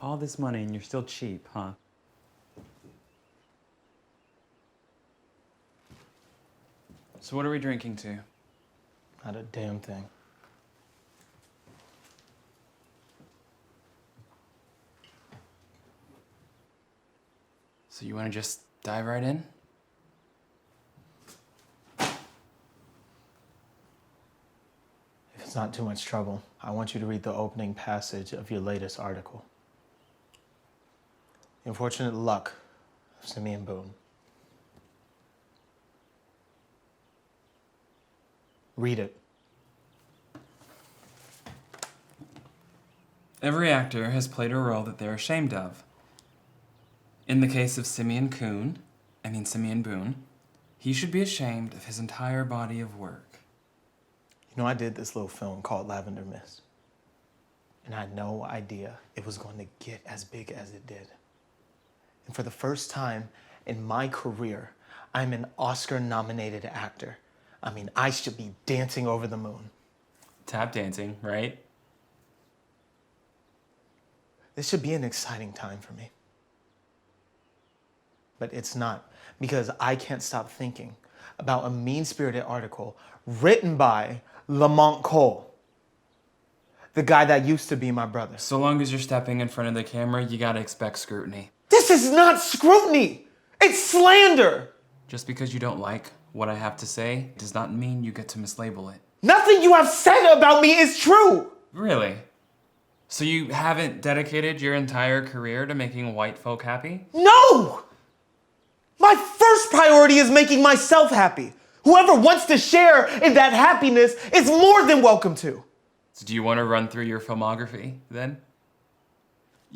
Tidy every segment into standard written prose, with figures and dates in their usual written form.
All this money and you're still cheap, huh? So what are we drinking to? Not a damn thing. So you want to just dive right in? If it's not too much trouble, I want you to read the opening passage of your latest article. The Unfortunate Luck of Simeon Boone. Read it. Every actor has played a role that they're ashamed of. In the case of Simeon Boone, he should be ashamed of his entire body of work. You know, I did this little film called Lavender Mist, and I had no idea it was going to get as big as it did. And for the first time in my career, I'm an Oscar-nominated actor. I mean, I should be dancing over the moon. Tap dancing, right? This should be an exciting time for me. But it's not, because I can't stop thinking about a mean-spirited article written by Lamont Cole, the guy that used to be my brother. So long as you're stepping in front of the camera, you gotta expect scrutiny. This is not scrutiny! It's slander! Just because you don't like what I have to say does not mean you get to mislabel it. Nothing you have said about me is true! Really? So you haven't dedicated your entire career to making white folk happy? No! My first priority is making myself happy. Whoever wants to share in that happiness is more than welcome to. So do you want to run through your filmography, then?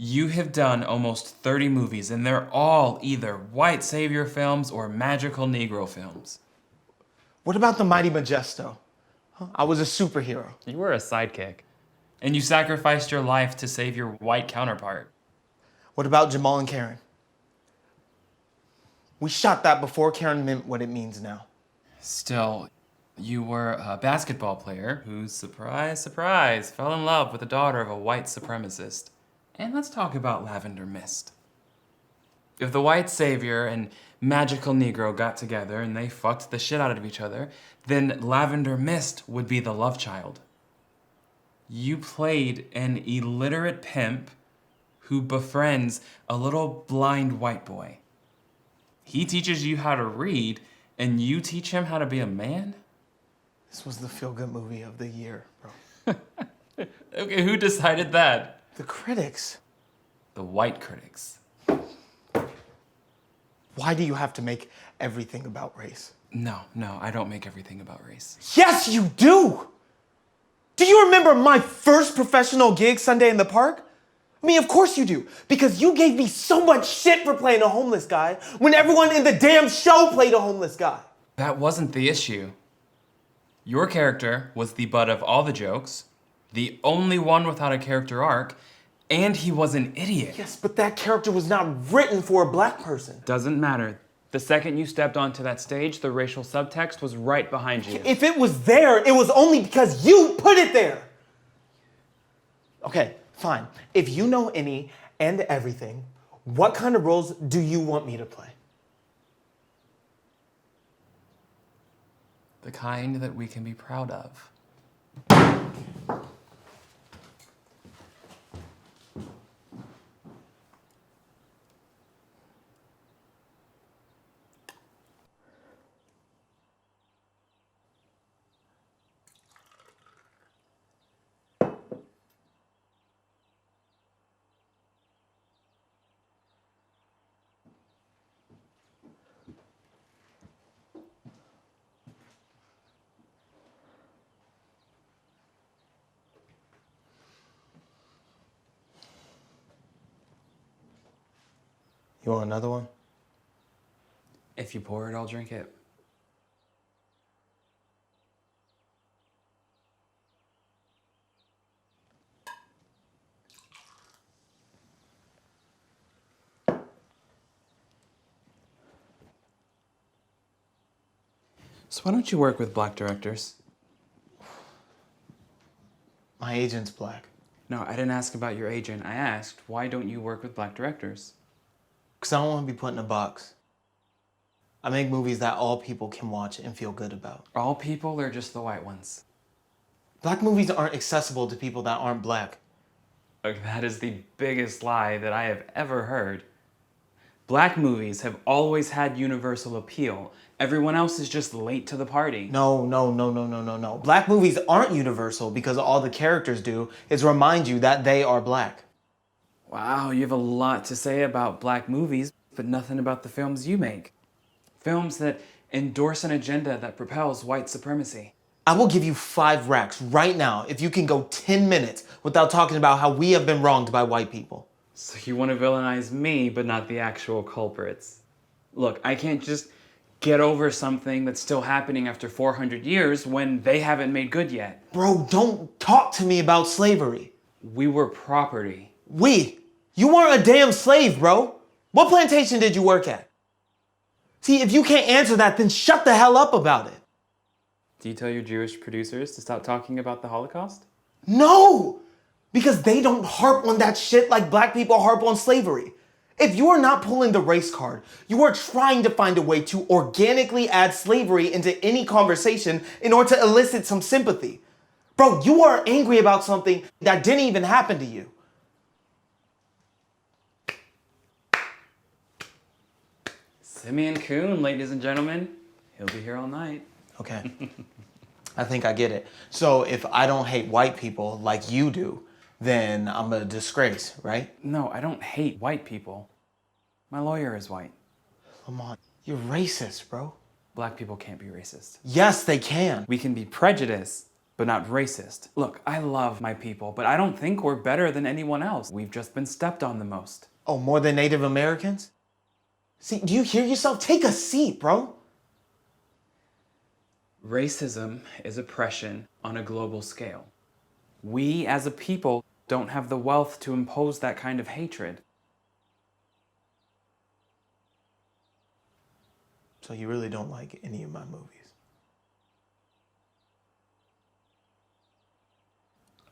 You have done almost 30 movies, and they're all either white savior films or magical Negro films. What about The Mighty Modesto? I was a superhero. You were a sidekick. And you sacrificed your life to save your white counterpart. What about Jamal and Karen? We shot that before Karen meant what it means now. Still, you were a basketball player who, surprise, surprise, fell in love with the daughter of a white supremacist. And let's talk about Lavender Mist. If the white savior and magical Negro got together and they fucked the shit out of each other, then Lavender Mist would be the love child. You played an illiterate pimp who befriends a little blind white boy. He teaches you how to read, and you teach him how to be a man? This was the feel-good movie of the year, bro. Okay, who decided that? The critics. The white critics. Why do you have to make everything about race? No, I don't make everything about race. Yes, you do! Do you remember my first professional gig Sunday in the park? I mean, of course you do, because you gave me so much shit for playing a homeless guy when everyone in the damn show played a homeless guy. That wasn't the issue. Your character was the butt of all the jokes, the only one without a character arc, and he was an idiot. Yes, but that character was not written for a black person. Doesn't matter. The second you stepped onto that stage, the racial subtext was right behind you. If it was there, it was only because you put it there. Okay, fine. If you know any and everything, what kind of roles do you want me to play? The kind that we can be proud of. You want another one? If you pour it, I'll drink it. So why don't you work with black directors? My agent's black. No, I didn't ask about your agent. I asked, why don't you work with black directors? Because I don't want to be put in a box. I make movies that all people can watch and feel good about. All people or just the white ones? Black movies aren't accessible to people that aren't black. Look, that is the biggest lie that I have ever heard. Black movies have always had universal appeal. Everyone else is just late to the party. No. Black movies aren't universal because all the characters do is remind you that they are black. Wow, you have a lot to say about black movies, but nothing about the films you make. Films that endorse an agenda that propels white supremacy. I will give you 5 racks right now if you can go 10 minutes without talking about how we have been wronged by white people. So you want to villainize me, but not the actual culprits. Look, I can't just get over something that's still happening after 400 years when they haven't made good yet. Bro, don't talk to me about slavery. We were property. You weren't a damn slave, bro. What plantation did you work at? See, if you can't answer that, then shut the hell up about it. Do you tell your Jewish producers to stop talking about the Holocaust? No! Because they don't harp on that shit like black people harp on slavery. If you are not pulling the race card, you are trying to find a way to organically add slavery into any conversation in order to elicit some sympathy. Bro, you are angry about something that didn't even happen to you. Simeon Kuhn, ladies and gentlemen. He'll be here all night. Okay. I think I get it. So if I don't hate white people like you do, then I'm a disgrace, right? No, I don't hate white people. My lawyer is white. Lamont, you're racist, bro. Black people can't be racist. Yes, they can. We can be prejudiced, but not racist. Look, I love my people, but I don't think we're better than anyone else. We've just been stepped on the most. Oh, more than Native Americans? See, do you hear yourself? Take a seat, bro. Racism is oppression on a global scale. We, as a people, don't have the wealth to impose that kind of hatred. So you really don't like any of my movies?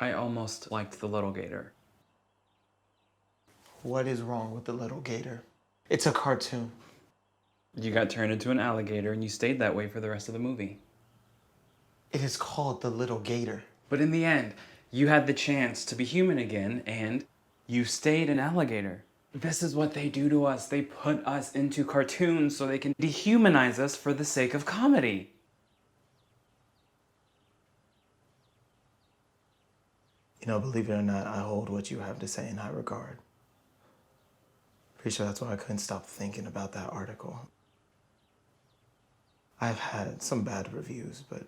I almost liked The Little Gator. What is wrong with the little gator? It's a cartoon. You got turned into an alligator and you stayed that way for the rest of the movie. It is called The Little Gator. But in the end, you had the chance to be human again and you stayed an alligator. This is what they do to us. They put us into cartoons so they can dehumanize us for the sake of comedy. You know, believe it or not, I hold what you have to say in high regard. Pretty sure that's why I couldn't stop thinking about that article. I've had some bad reviews, but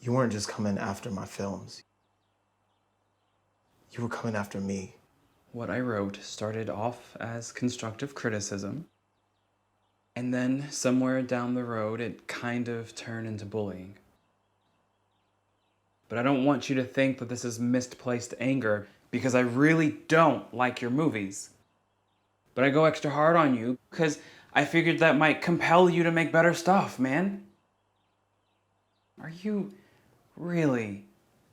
you weren't just coming after my films. You were coming after me. What I wrote started off as constructive criticism, and then somewhere down the road it kind of turned into bullying. But I don't want you to think that this is misplaced anger, because I really don't like your movies. But I go extra hard on you because I figured that might compel you to make better stuff, man. Are you really,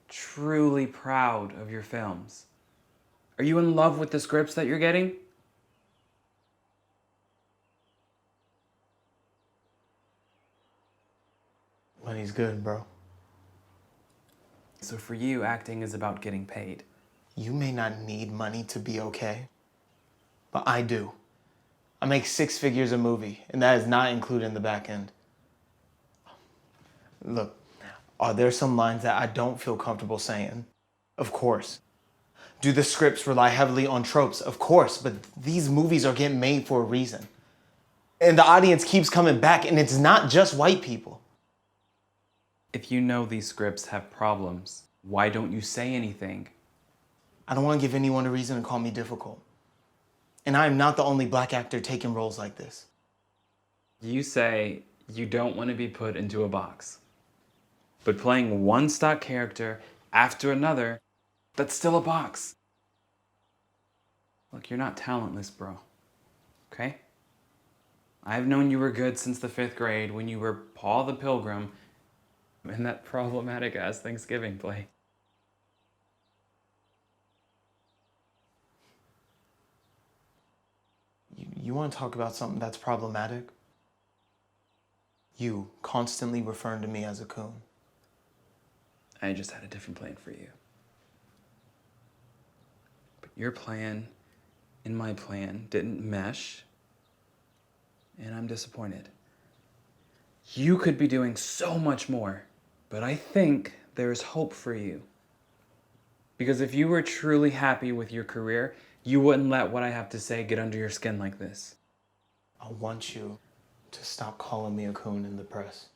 truly proud of your films? Are you in love with the scripts that you're getting? Money's good, bro. So for you, acting is about getting paid. You may not need money to be okay, but I do. I make 6 figures a movie, and that is not including the back end. Look, are there some lines that I don't feel comfortable saying? Of course. Do the scripts rely heavily on tropes? Of course, but these movies are getting made for a reason. And the audience keeps coming back, and it's not just white people. If you know these scripts have problems, why don't you say anything? I don't want to give anyone a reason to call me difficult. And I am not the only black actor taking roles like this. You say you don't want to be put into a box. But playing one stock character after another, that's still a box. Look, you're not talentless, bro. Okay? I've known you were good since the 5th grade when you were Paul the Pilgrim in that problematic-ass Thanksgiving play. You want to talk about something that's problematic? You constantly referring to me as a coon. I just had a different plan for you. But your plan and my plan didn't mesh, and I'm disappointed. You could be doing so much more, but I think there's hope for you. Because if you were truly happy with your career, you wouldn't let what I have to say get under your skin like this. I want you to stop calling me a coon in the press.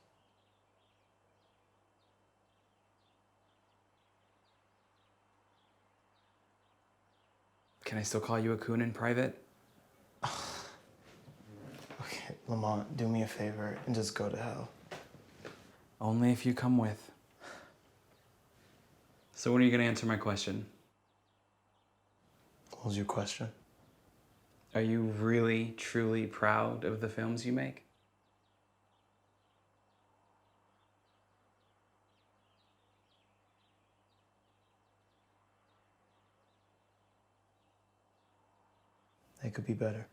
Can I still call you a coon in private? Okay, Lamont, do me a favor and just go to hell. Only if you come with. So when are you going to answer my question? What was your question? Are you really, truly proud of the films you make? They could be better.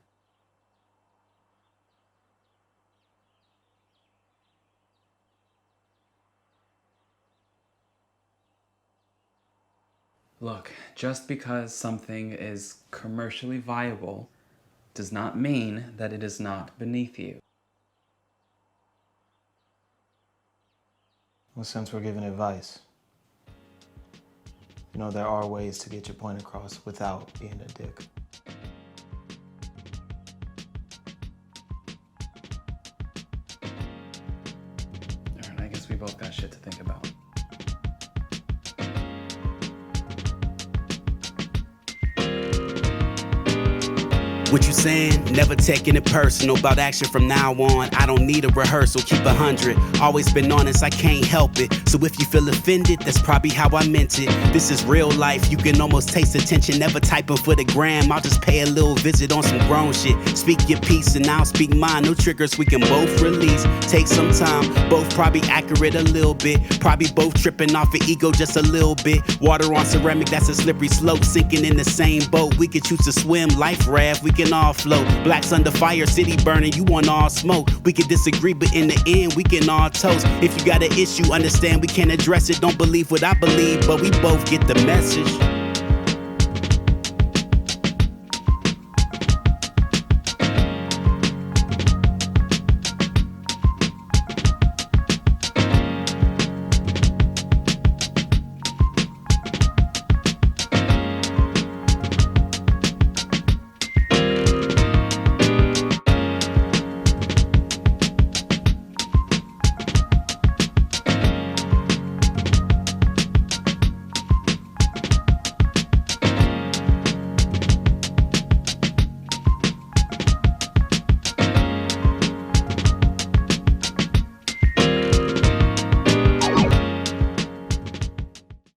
Look, just because something is commercially viable does not mean that it is not beneath you. Well, since we're giving advice, you know, there are ways to get your point across without being a dick. All right, I guess we both got shit to think about. What you saying? Never taking it personal. About action from now on. I don't need a rehearsal. Keep 100. Always been honest. I can't help it. So if you feel offended, that's probably how I meant it. This is real life. You can almost taste the tension. Never typing for the gram. I'll just pay a little visit on some grown shit. Speak your piece and I'll speak mine. No triggers we can both release. Take some time. Both probably accurate a little bit. Probably both tripping off of ego just a little bit. Water on ceramic. That's a slippery slope. Sinking in the same boat. We could choose to swim. Life raft. We can all float. Blacks under fire, city burning, you want all smoke. We can disagree, but in the end, we can all toast. If you got an issue, understand we can't address it. Don't believe what I believe, but we both get the message.